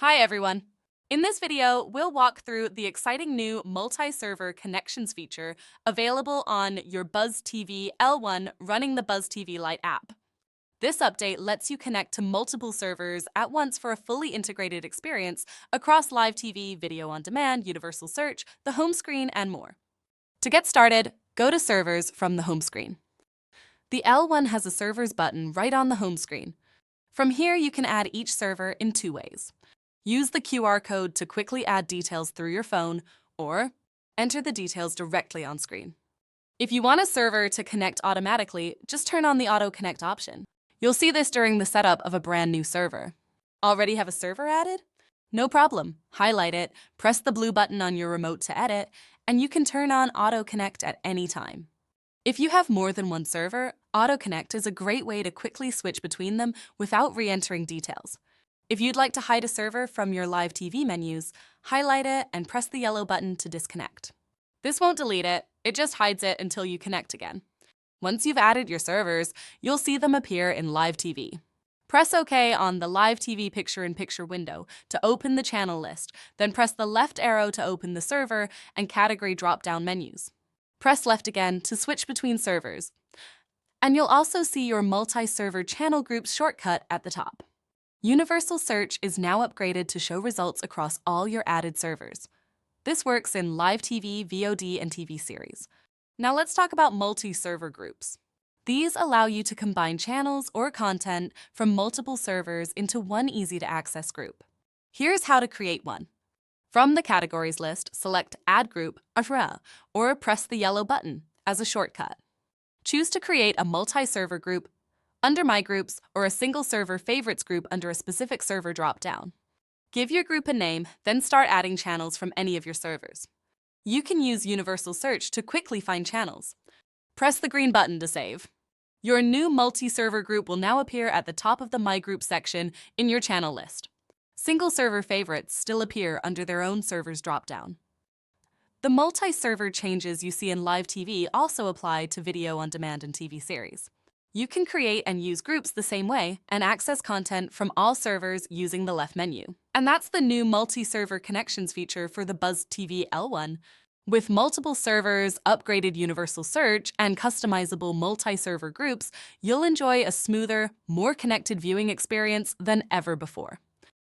Hi everyone! In this video, we'll walk through the exciting new multi-server connections feature available on your BuzzTV L1 running the BuzzTV Lite app. This update lets you connect to multiple servers at once for a fully integrated experience across live TV, video on demand, universal search, the home screen, and more. To get started, go to Servers from the home screen. The L1 has a Servers button right on the home screen. From here, you can add each server in two ways. Use the QR code to quickly add details through your phone, or enter the details directly on screen. If you want a server to connect automatically, just turn on the Auto Connect option. You'll see this during the setup of a brand new server. Already have a server added? No problem. Highlight it, press the blue button on your remote to edit, and you can turn on Auto Connect at any time. If you have more than one server, Auto Connect is a great way to quickly switch between them without re-entering details. If you'd like to hide a server from your live TV menus, highlight it and press the yellow button to disconnect. This won't delete it, it just hides it until you connect again. Once you've added your servers, you'll see them appear in live TV. Press OK on the live TV picture-in-picture window to open the channel list, then press the left arrow to open the server and category drop-down menus. Press left again to switch between servers. And you'll also see your multi-server channel groups shortcut at the top. Universal Search is now upgraded to show results across all your added servers. This works in live TV, VOD, and TV series. Now let's talk about multi-server groups. These allow you to combine channels or content from multiple servers into one easy-to-access group. Here's how to create one. From the categories list, select Add Group or press the yellow button as a shortcut. Choose to create a multi-server group under My Groups, or a single server favorites group under a specific server drop-down. Give your group a name, then start adding channels from any of your servers. You can use Universal Search to quickly find channels. Press the green button to save. Your new multi-server group will now appear at the top of the My Group section in your channel list. Single server favorites still appear under their own servers drop-down. The multi-server changes you see in live TV also apply to video on demand and TV series. You can create and use groups the same way and access content from all servers using the left menu. And that's the new multi-server connections feature for the BuzzTV L1. With multiple servers, upgraded universal search, and customizable multi-server groups, you'll enjoy a smoother, more connected viewing experience than ever before.